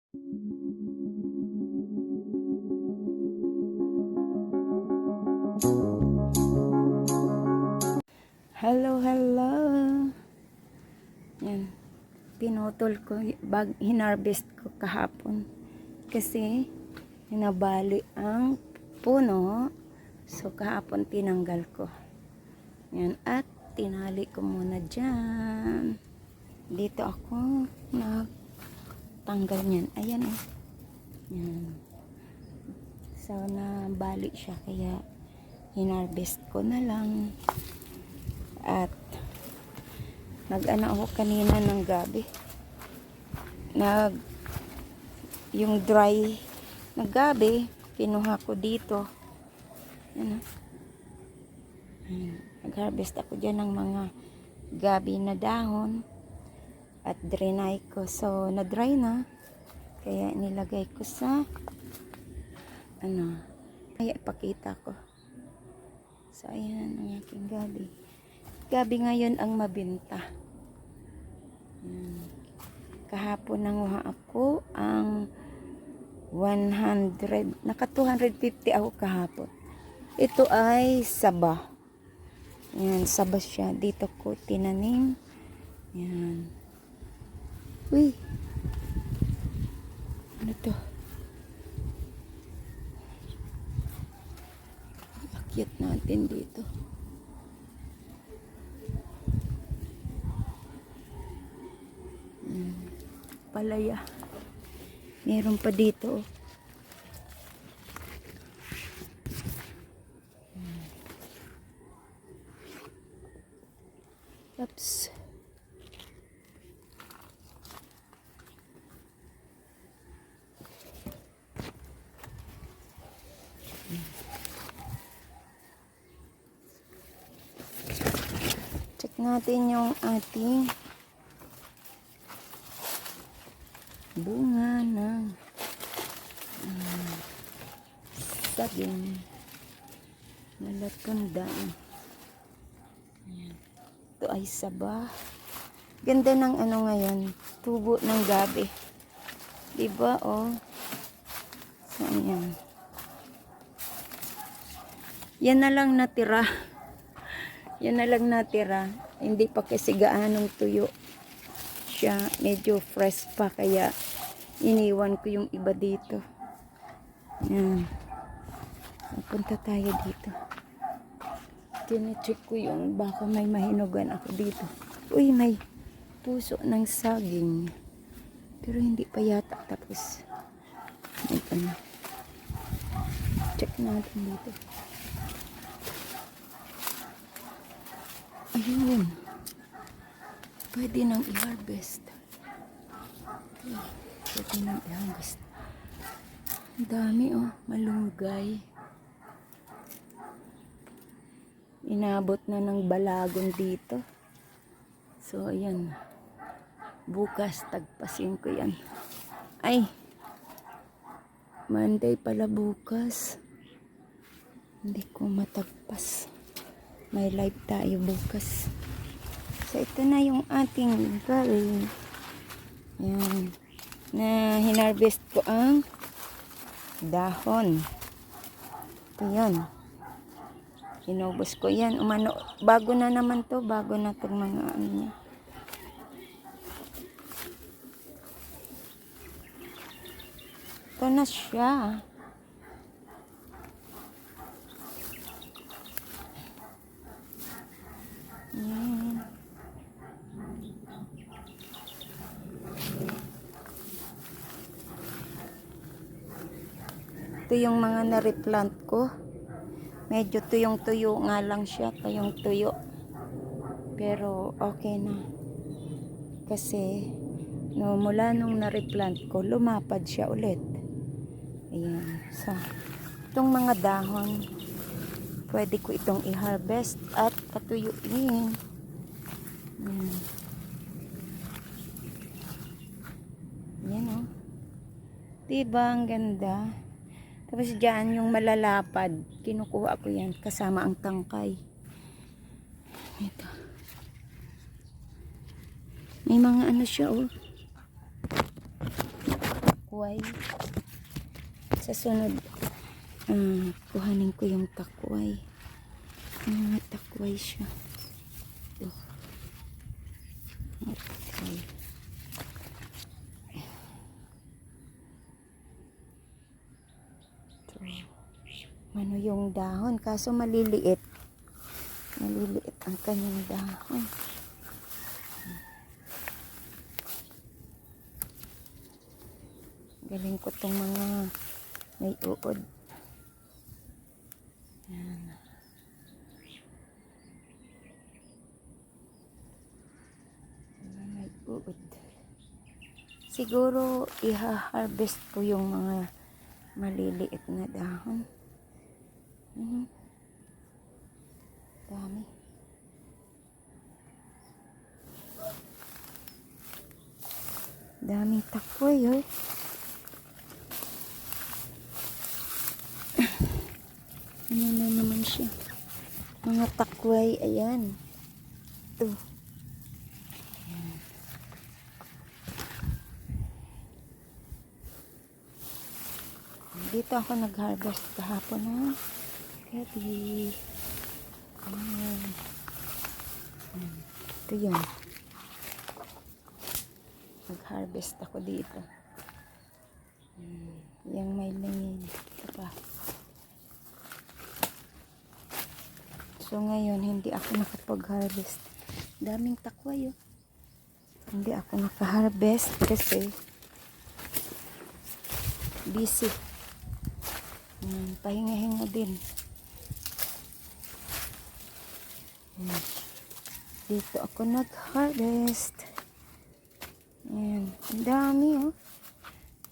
Hello, hello. Yan. Pinutol ko, hinarvest ko kahapon. Kasi, hinabali ang puno. So, kahapon tinanggal ko. Yan. At, tinali ko muna dyan. Dito ako nagtanggal niyan. Ayan eh. Yan. So, nabali siya. Kaya, hinarvest ko na lang. At nag-ano ako kanina ng gabi. Yung dry na gabi, pinuha ko dito. Ano? Nag-harvest ako dyan ng mga gabi na dahon. At drenay ko. So, na-dry na. Kaya nilagay ko sa ay ipakita ko. So, ayan ang aking gabi. Gabi ngayon ang mabenta. Kahapon nanguha ako ang 100, naka 250 ako kahapon. Ito ay saba. Yan, saba siya. Dito ko tinanim. Yan. Uy. Ano to? Akyat natin dito. Palaya. Meron pa dito. Oops. Check natin yung ating bunga ng saging nalatunda. Ito ay saba. Ganda ng ano ngayon, tubo ng gabi, diba? Oh, so yan na lang natira. Yan na lang natira. Hindi pa kasi gaanong tuyo siya, medyo fresh pa, kaya iniwan ko yung iba dito. Yan. Punta tayo dito. Tine-check ko yung baka may mahinugan ako dito. Uy, may puso ng saging. Pero hindi pa yata tapos. Ito na. Check natin dito. Ayun. Pwede nang i-harvest. Pwede nang i-harvest. Ang dami oh, malunggay. Inabot na ng balagon dito. So, ayan. Bukas, tagpasin ko yan. Ay! Monday pala bukas. Hindi ko matagpas. May live tayo bukas. So, ito na yung ating galing. Ayan. Na hinarvest ko ang dahon. Ito yan. Inubos ko yan. Umano, bago na naman to. Bago na itong mga ano niya. Ito na siya. Yan. Ito yung mga na-replant ko. Medyo tuyong-tuyo nga lang siya. Tuyong-tuyo. Pero okay na. Kasi mula nung na-replant ko, lumapad siya ulit. Ayan. So, itong mga dahon, pwede ko itong i-harvest at patuyuin. Ayan. Ayan o. Diba ang ganda? Tapos dyan yung malalapad, kinukuha ko yan kasama ang tangkay. Ito. May mga ano siya oh. takway. Sa sunod, kuhanin ko yung takway. Mga takway siya. Ito. Mga takway. Ito. Ano yung dahon? Kaso maliliit. Maliliit ang kanyang dahon. Galing ko tong mga may uod. Yan. May uod. Siguro iha-harvest ko yung mga maliliit na dahon. Dami. Daming takway, oh. Ano na naman siya? Mga takway, ayan. Ito. Ayan. Dito ako nag-harvest kahapon na gabi. Ayan. Ito yun. Nag-harvest ako dito. Yang may langin. Ito pa. So ngayon, hindi ako nakapag-harvest. Daming takway, oh. Hindi ako naka-harvest kasi busy. Pahinga-hinga din. Dito ako nag-harvest. Ayan. Ang dami, oh.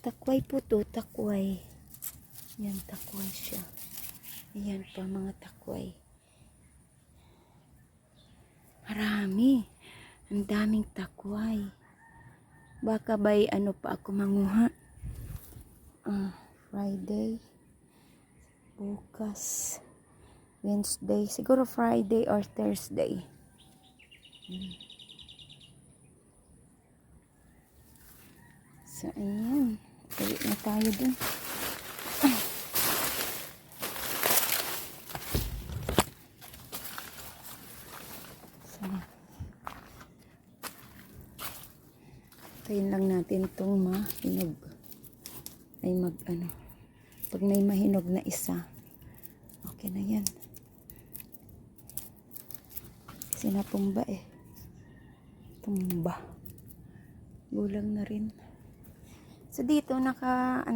Takway po to, takway. Yan, takway siya. Ayan pa, mga takway. Marami. Ang daming takway. Baka ba'y ano pa ako manguha? Friday. Bukas. Wednesday. Siguro Friday or Thursday. So, ayan. Ulit na tayo dun. Tayin lang natin itong mahinog. Ay pag may mahinog na isa, okay na yan. Kasi natumba eh. Tumba. Gulang na rin. So dito naka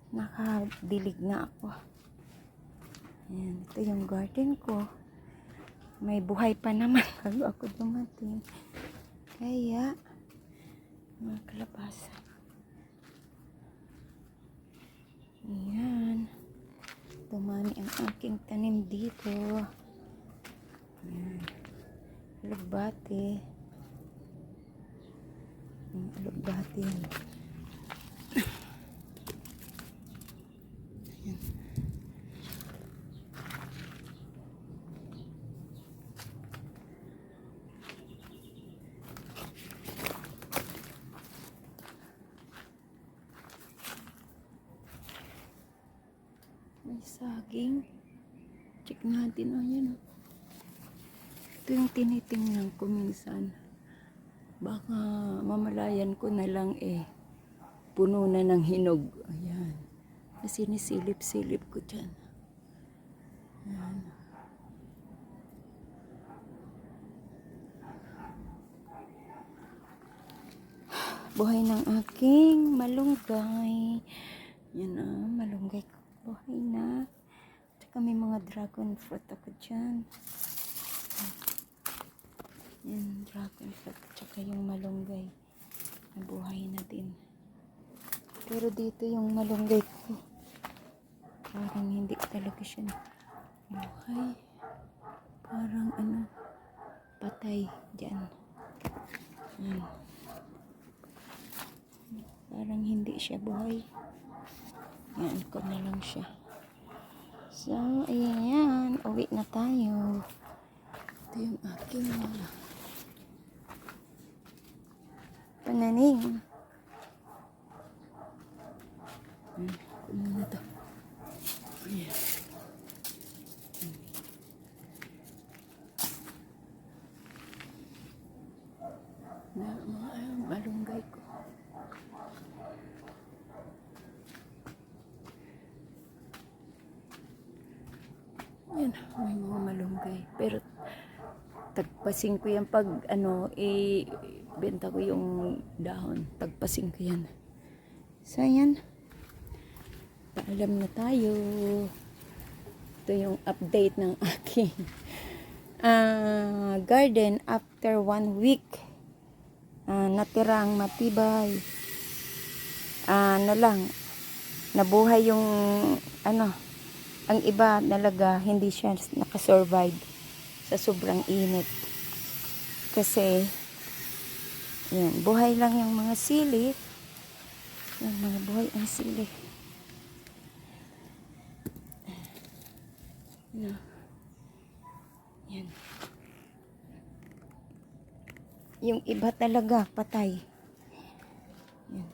nakadilig na ako. Ayan, ito yung garden ko. May buhay pa naman bago ako dumating. Kaya, mga kalabasa. Ayan. Dumami ang aking tanim dito. Ayan. Alugbati. Alugbati. Ayan. May saging. Check natin. Ayan. Ito yung tinitingnan ko minsan. Baka mamalayan ko na lang puno na ng hinog. Ayan. Sinisilip-silip ko dyan. Ayan. Buhay ng aking malunggay. Yan malunggay ko. Buhay na. Tsaka may mga dragon fruit ako dyan. Yan, dragon fruit. Tsaka yung malunggay. Nabuhay na din. Pero dito yung malunggay ko. Parang hindi talaga siya buhay. Parang patay dyan. Yan. Parang hindi siya buhay. Yan ko na lang siya. So, ayan. Uwi na tayo. Ito yung aking pananim. Kunin na to. Ayan. Na mga malunggay ko. Yan, may mga malunggay. Pero tagpasin ko yan pag benta ko yung dahon. Tagpasin ko yan. So yan. Paalam na tayo. Ito yung update ng aking garden after 1 week. Natirang matibay. Nabuhay yung ang iba talaga hindi siya nakasurvive sa sobrang init. Kasi yan, buhay lang yung mga sili. Yan, mga buhay ang sili. No. Yan. Yung iba talaga patay. Yan.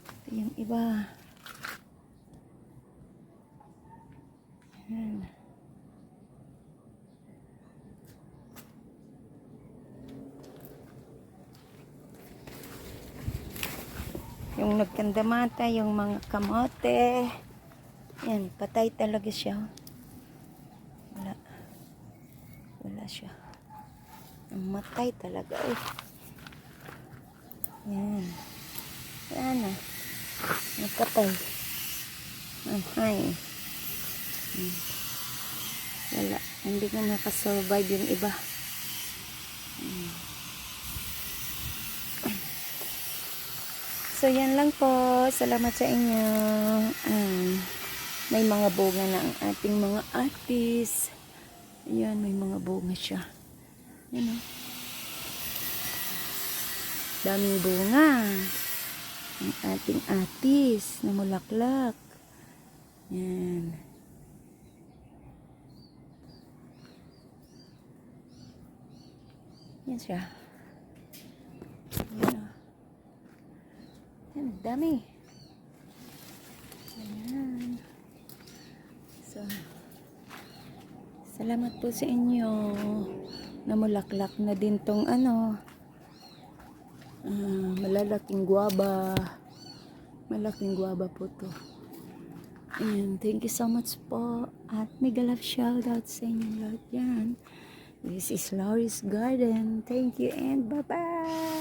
Ito yung iba. Yan. Yung nagkandamata, yung mga kamote. Yan, patay talaga siya. Wala siya. Matay talaga eh. Yan. Yan na. Napatay. Ay. Wala. Hindi na nakasurvive yung iba. So yan lang po. Salamat sa inyo. May mga bunga na ang ating mga atis. Ayan, may mga bunga siya. Yan o. Daming bunga. Ang ating atis na mulaklak. Yan. Yan siya. Yan o. Yan, dami. Ayan. So, salamat po sa inyo. Namulaklak na din tong malalaking guwaba. Malaking guwaba po to. And thank you so much po. At mega love shoutout sa inyo lahat yan. This is Laurie's Garden. Thank you and bye-bye.